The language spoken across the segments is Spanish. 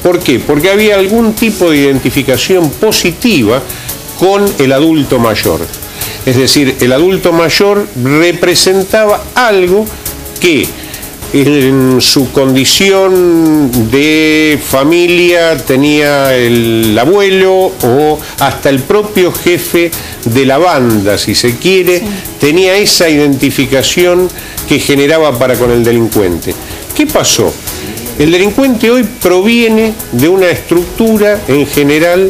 ¿Por qué? Porque había algún tipo de identificación positiva con el adulto mayor. Es decir, el adulto mayor representaba algo que en su condición de familia tenía el abuelo o hasta el propio jefe de la banda, si se quiere, tenía esa identificación que generaba para con el delincuente. ¿Qué pasó? El delincuente hoy proviene de una estructura en general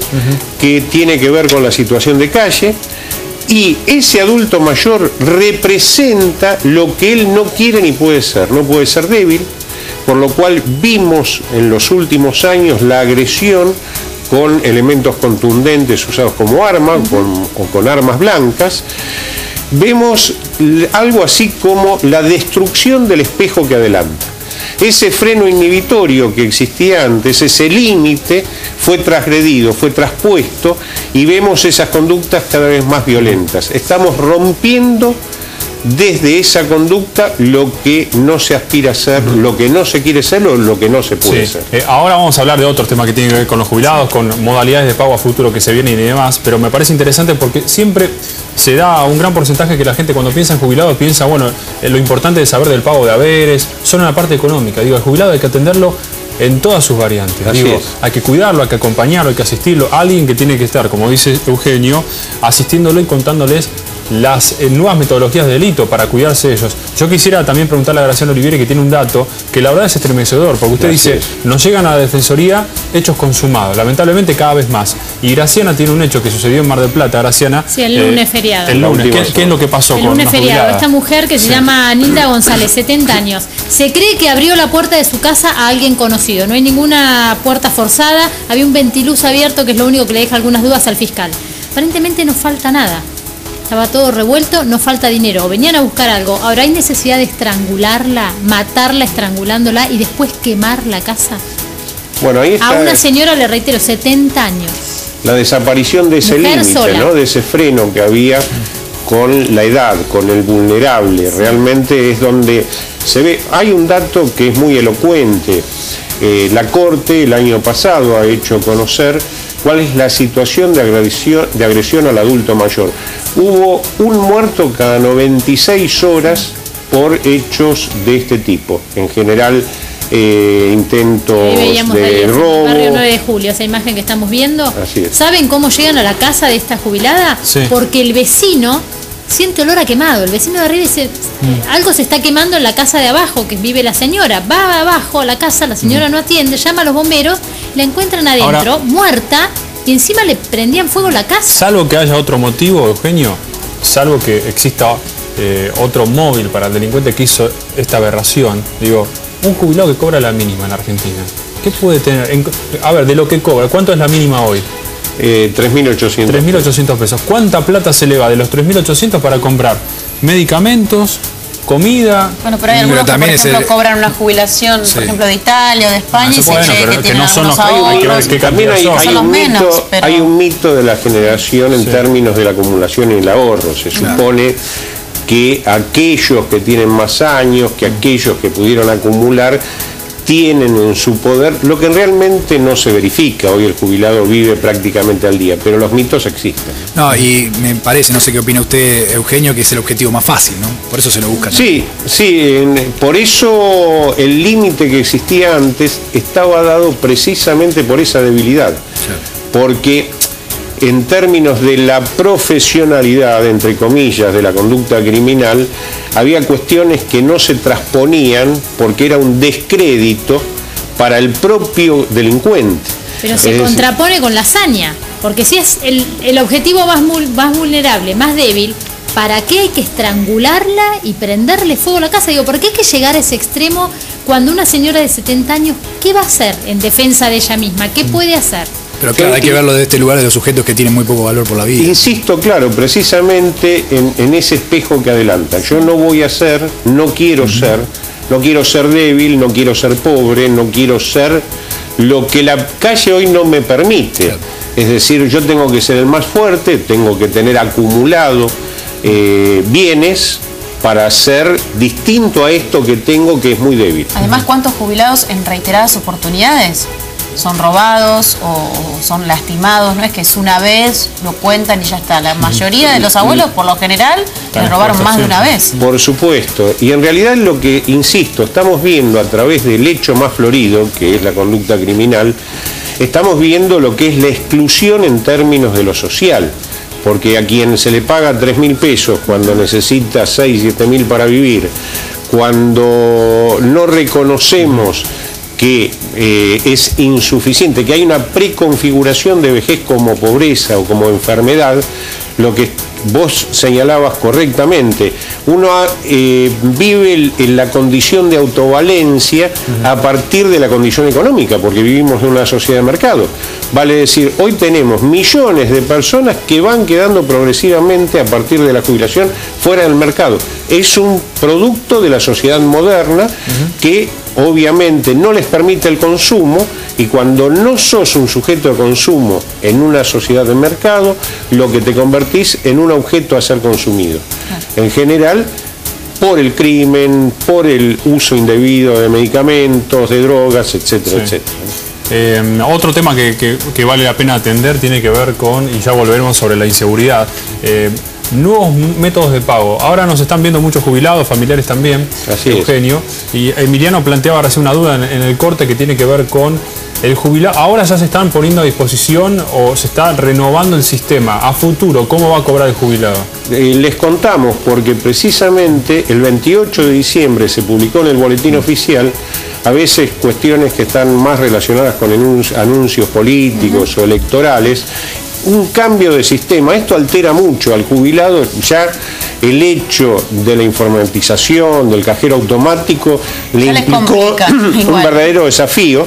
que tiene que ver con la situación de calle, y ese adulto mayor representa lo que él no quiere ni puede ser. No puede ser débil, por lo cual vimos en los últimos años la agresión con elementos contundentes usados como arma o con armas blancas. Vemos algo así como la destrucción del espejo que adelanta. Ese freno inhibitorio que existía antes, ese límite, fue transgredido, fue traspuesto, y vemos esas conductas cada vez más violentas. Estamos rompiendo desde esa conducta lo que no se aspira a ser, lo que no se quiere ser o lo que no se puede ser. Ahora vamos a hablar de otros temas que tienen que ver con los jubilados, con modalidades de pago a futuro que se vienen y demás, pero me parece interesante porque siempre se da un gran porcentaje que la gente cuando piensa en jubilados piensa, bueno, lo importante es saber del pago de haberes, solo en la parte económica. Digo, el jubilado hay que atenderlo en todas sus variantes. Digo, hay que cuidarlo, hay que acompañarlo, hay que asistirlo. Alguien que tiene que estar, como dice Eugenio, asistiéndolo y contándoles las nuevas metodologías de delito para cuidarse de ellos. Yo quisiera también preguntarle a Graciana Olivieri, que tiene un dato que la verdad es estremecedor, porque usted dice, nos llegan a la Defensoría hechos consumados, lamentablemente cada vez más. Y Graciana tiene un hecho que sucedió en Mar del Plata, Graciana. Sí, el lunes feriado. El lunes. ¿Qué es lo que pasó con lunes una feriado? jubilada? Esta mujer que se llama Nilda González, 70 años. Se cree que abrió la puerta de su casa a alguien conocido. No hay ninguna puerta forzada, había un ventiluz abierto, que es lo único que le deja algunas dudas al fiscal. Aparentemente no falta nada. Estaba todo revuelto, no falta dinero. Venían a buscar algo. Ahora, ¿hay necesidad de estrangularla, matarla estrangulándola y después quemar la casa? Bueno, ahí está. A una señora, le reitero, 70 años. La desaparición de ese límite, ¿no? De ese freno que había con la edad, con el vulnerable. Realmente es donde se ve. Hay un dato que es muy elocuente. La Corte el año pasado ha hecho conocer cuál es la situación de agresión al adulto mayor. Hubo un muerto cada 96 horas por hechos de este tipo. En general, intentos de robo. Barrio 9 de Julio, esa imagen que estamos viendo. Así es. ¿Saben cómo llegan a la casa de esta jubilada? Sí. Porque el vecino siente olor a quemado. El vecino de arriba dice, algo se está quemando en la casa de abajo, que vive la señora. Va abajo a la casa, la señora no atiende, llama a los bomberos, la encuentran adentro, ahora, muerta, y encima le prendían fuego la casa. Salvo que haya otro motivo, Eugenio, salvo que exista otro móvil para el delincuente que hizo esta aberración. Digo, un jubilado que cobra la mínima en Argentina, ¿qué puede tener? A ver, de lo que cobra, ¿cuánto es la mínima hoy? 3.800. 3.800 pesos. ¿Cuánta plata se le va de los 3.800 para comprar medicamentos, comida? Bueno, pero hay algunos que, por ejemplo, cobran una jubilación, por ejemplo, de Italia o de España, y se cree que no son los ahorros. Hay un mito de la generación en términos de la acumulación y el ahorro. Se supone que aquellos que tienen más años, que aquellos que pudieron acumular, tienen en su poder, lo que realmente no se verifica. Hoy el jubilado vive prácticamente al día, pero los mitos existen. No, y me parece, no sé qué opina usted, Eugenio, que es el objetivo más fácil, ¿no? Por eso se lo buscan. Sí, por eso el límite que existía antes estaba dado precisamente por esa debilidad. Porque en términos de la profesionalidad, entre comillas, de la conducta criminal, había cuestiones que no se transponían porque era un descrédito para el propio delincuente. Pero se contrapone con la hazaña, porque si es el objetivo más vulnerable, más débil, ¿para qué hay que estrangularla y prenderle fuego a la casa? Digo, ¿por qué hay que llegar a ese extremo cuando una señora de 70 años, qué va a hacer en defensa de ella misma? ¿Qué puede hacer? Pero claro, hay que verlo de este lugar de los sujetos que tienen muy poco valor por la vida. Insisto, claro, precisamente en ese espejo que adelanta. Yo no voy a ser, no quiero ser débil, no quiero ser pobre, no quiero ser lo que la calle hoy no me permite. Claro. Es decir, yo tengo que ser el más fuerte, tengo que tener acumulado bienes para ser distinto a esto que tengo, que es muy débil. Además, ¿cuántos jubilados en reiteradas oportunidades son robados o son lastimados, no es que es una vez, lo cuentan y ya está. La mayoría de los abuelos, por lo general, les robaron más de una vez. Por supuesto, y en realidad lo que, insisto, estamos viendo a través del hecho más florido, que es la conducta criminal, estamos viendo lo que es la exclusión en términos de lo social. Porque a quien se le paga 3.000 pesos cuando necesita 6.000, 7.000 para vivir, cuando no reconocemos que es insuficiente, que hay una preconfiguración de vejez como pobreza o como enfermedad, lo que vos señalabas correctamente, uno vive en la condición de autovalencia a partir de la condición económica, porque vivimos en una sociedad de mercado. Vale decir, hoy tenemos millones de personas que van quedando progresivamente a partir de la jubilación fuera del mercado. Es un producto de la sociedad moderna que obviamente no les permite el consumo, y cuando no sos un sujeto de consumo en una sociedad de mercado, lo que te convertís en un objeto a ser consumido. En general, por el crimen, por el uso indebido de medicamentos, de drogas, etcétera, etcétera. Otro tema que vale la pena atender tiene que ver con, y ya volveremos sobre la inseguridad, nuevos métodos de pago. Ahora nos están viendo muchos jubilados, familiares también, Eugenio, y Emiliano planteaba recién una duda en el corte que tiene que ver con el jubilado. Ahora ya se están poniendo a disposición o se está renovando el sistema. A futuro, ¿cómo va a cobrar el jubilado? Les contamos porque precisamente el 28 de diciembre se publicó en el boletín oficial, a veces cuestiones que están más relacionadas con anuncios políticos o electorales, un cambio de sistema. Esto altera mucho al jubilado. Ya el hecho de la informatización, del cajero automático, le implicó un verdadero desafío.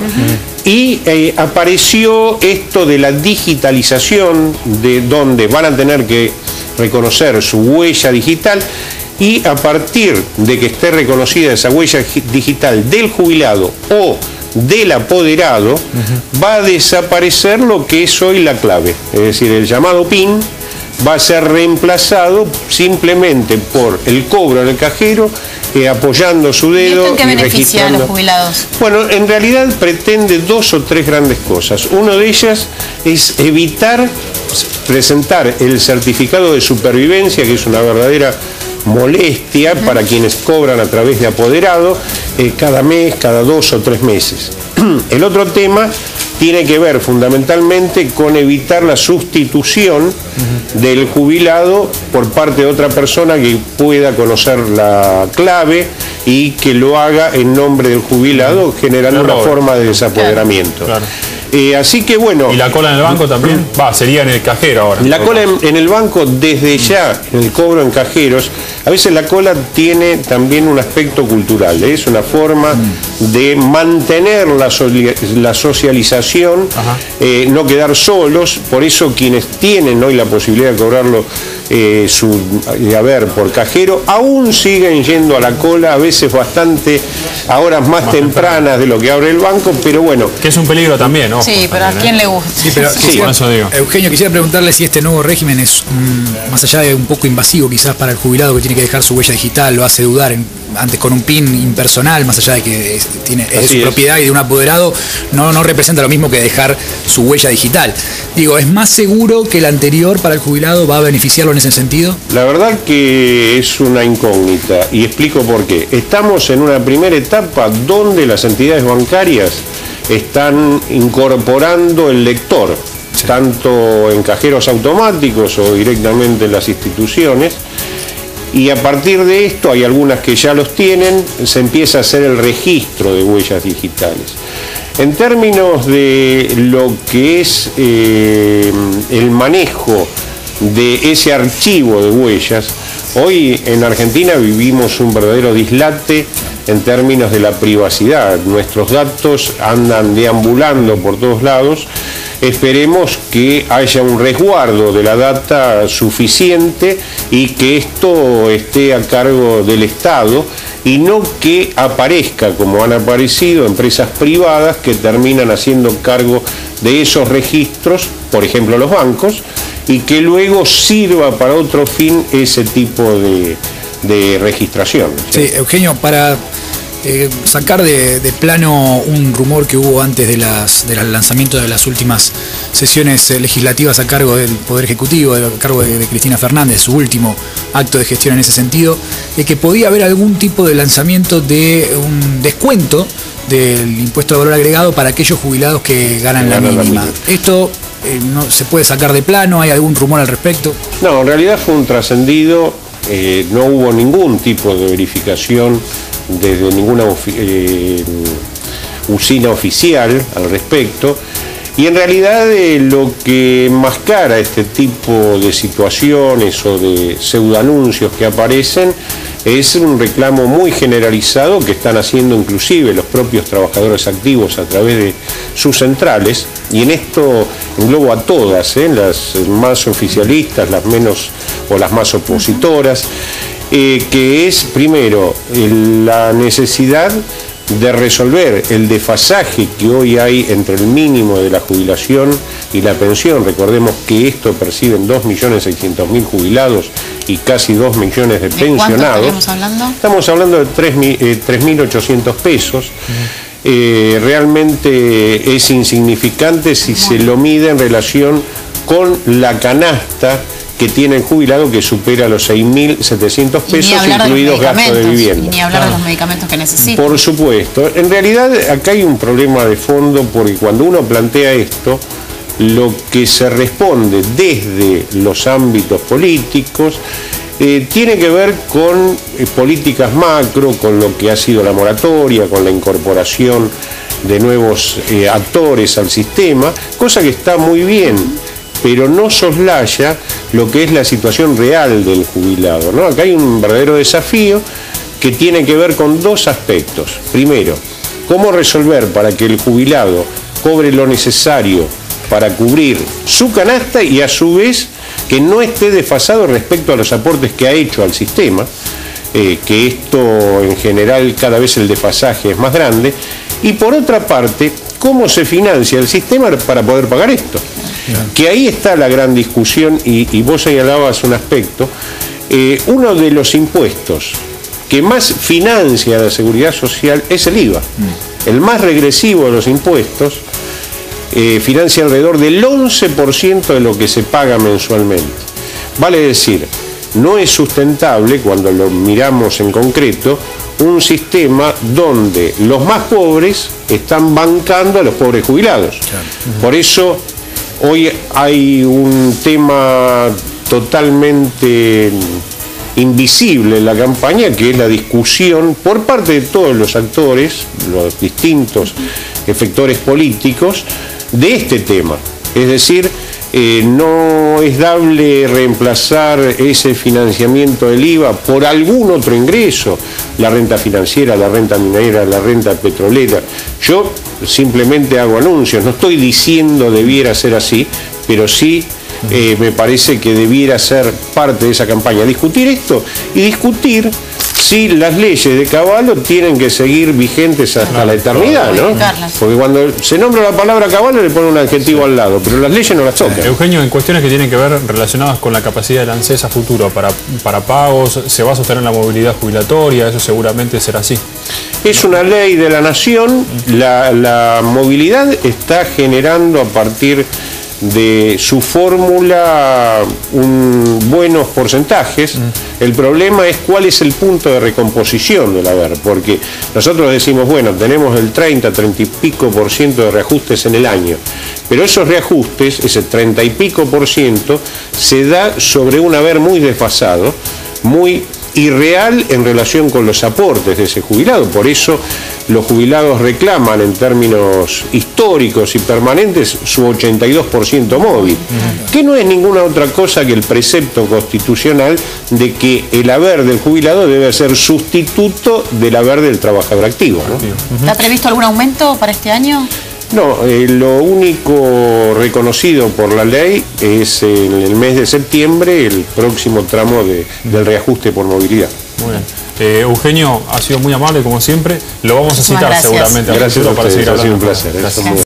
Y apareció esto de la digitalización, de donde van a tener que reconocer su huella digital, y a partir de que esté reconocida esa huella digital del jubilado o del apoderado, va a desaparecer lo que es hoy la clave, es decir, el llamado PIN va a ser reemplazado simplemente por el cobro en el cajero, apoyando su dedo. ¿Y esto en qué beneficia a los jubilados? Bueno, en realidad pretende 2 o 3 grandes cosas. Una de ellas es evitar presentar el certificado de supervivencia, que es una verdadera molestia para quienes cobran a través de apoderado, cada mes, cada 2 o 3 meses. El otro tema tiene que ver fundamentalmente con evitar la sustitución del jubilado por parte de otra persona que pueda conocer la clave y que lo haga en nombre del jubilado, generando una forma de desapoderamiento. Claro. Así que bueno... ¿Y la cola en el banco también? Sería en el cajero ahora. La cola en el banco, desde ya, en el cobro en cajeros, a veces la cola tiene también un aspecto cultural, es una forma de mantener la socialización, no quedar solos. Por eso quienes tienen hoy la posibilidad de cobrarlo por cajero, aún siguen yendo a la cola, a veces bastante a horas más tempranas de lo que abre el banco, pero bueno. Que es un peligro también, ¿no? Sí, pero ¿a quién le gusta? Sí, pero eso digo. Eugenio, quisiera preguntarle si este nuevo régimen es, más allá de un poco invasivo quizás para el jubilado que tiene que dejar su huella digital, lo hace dudar antes con un PIN impersonal, más allá de que es de su propiedad y de un apoderado, no representa lo mismo que dejar su huella digital. Digo, ¿es más seguro que el anterior para el jubilado? ¿Va a beneficiarlo en ese sentido? La verdad que es una incógnita, y explico por qué. Estamos en una primera etapa donde las entidades bancarias están incorporando el lector, tanto en cajeros automáticos o directamente en las instituciones, y a partir de esto, hay algunas que ya los tienen, se empieza a hacer el registro de huellas digitales. En términos de lo que es el manejo de ese archivo de huellas, hoy en Argentina vivimos un verdadero dislate en términos de la privacidad. Nuestros datos andan deambulando por todos lados. Esperemos que haya un resguardo de la data suficiente y que esto esté a cargo del Estado y no que aparezca, como han aparecido, empresas privadas que terminan haciendo cargo de esos registros, por ejemplo los bancos, y que luego sirva para otro fin ese tipo de registración. Sí, Eugenio, para sacar de plano un rumor que hubo antes del lanzamiento de las últimas sesiones legislativas a cargo del Poder Ejecutivo, a cargo de Cristina Fernández, su último acto de gestión en ese sentido, de que podía haber algún tipo de lanzamiento de un descuento del impuesto de valor agregado para aquellos jubilados que ganan la mínima. Esto no se puede sacar de plano, ¿hay algún rumor al respecto? No, en realidad fue un trascendido, no hubo ningún tipo de verificación desde ninguna usina oficial al respecto, y en realidad lo que enmascara este tipo de situaciones o de pseudoanuncios que aparecen es un reclamo muy generalizado que están haciendo inclusive los propios trabajadores activos a través de sus centrales, y en esto englobo a todas, las más oficialistas, las menos o las más opositoras, que es primero la necesidad de resolver el desfasaje que hoy hay entre el mínimo de la jubilación y la pensión. Recordemos que esto perciben 2.600.000 jubilados y casi 2 millones de pensionados. ¿Estamos hablando? Estamos hablando de 3.800 pesos. Realmente es insignificante si se lo mide en relación con la canasta que tiene el jubilado, que supera los 6.700 pesos, incluidos gastos de vivienda. Y ni hablar de los medicamentos que necesitan. Por supuesto. En realidad acá hay un problema de fondo, porque cuando uno plantea esto, lo que se responde desde los ámbitos políticos tiene que ver con políticas macro, con lo que ha sido la moratoria, con la incorporación de nuevos actores al sistema, cosa que está muy bien, pero no soslaya lo que es la situación real del jubilado, ¿no? Acá hay un verdadero desafío que tiene que ver con dos aspectos. Primero, cómo resolver para que el jubilado cobre lo necesario para cubrir su canasta y a su vez que no esté desfasado respecto a los aportes que ha hecho al sistema, que esto en general cada vez el desfasaje es más grande, y por otra parte, cómo se financia el sistema para poder pagar esto. Que ahí está la gran discusión, y vos señalabas un aspecto. Uno de los impuestos que más financia la seguridad social es el IVA. El más regresivo de los impuestos financia alrededor del 11% de lo que se paga mensualmente. Vale decir, no es sustentable, cuando lo miramos en concreto, un sistema donde los más pobres están bancando a los pobres jubilados. Por eso hoy hay un tema totalmente invisible en la campaña, que es la discusión por parte de todos los actores, los distintos efectores políticos, de este tema. Es decir, no es dable reemplazar ese financiamiento del IVA por algún otro ingreso, la renta financiera, la renta minera, la renta petrolera. Yo simplemente hago anuncios, no estoy diciendo debiera ser así, pero sí me parece que debiera ser parte de esa campaña, discutir esto y discutir si las leyes de Cavallo tienen que seguir vigentes hasta la eternidad, ¿no? Porque cuando se nombra la palabra Cavallo le pone un adjetivo al lado, pero las leyes no las tocan. Eugenio, en cuestiones que tienen que ver relacionadas con la capacidad del ANSES a futuro para pagos, ¿se va a sostener la movilidad jubilatoria? Eso seguramente será así. Es una ley de la nación, la movilidad está generando a partir de su fórmula buenos porcentajes. El problema es cuál es el punto de recomposición del haber, porque nosotros decimos, bueno, tenemos el 30 y pico por ciento de reajustes en el año, pero esos reajustes, ese 30 y pico por ciento, se da sobre un haber muy desfasado, muy irreal en relación con los aportes de ese jubilado. Por eso los jubilados reclaman en términos históricos y permanentes su 82% móvil, que no es ninguna otra cosa que el precepto constitucional de que el haber del jubilado debe ser sustituto del haber del trabajador activo, ¿no? ¿Está previsto algún aumento para este año? No, lo único reconocido por la ley es en el mes de septiembre el próximo tramo del reajuste por movilidad. Muy bien. Eugenio, ha sido muy amable como siempre. Lo vamos a citar seguramente a futuro para seguir hablando. Ha sido un placer. Gracias.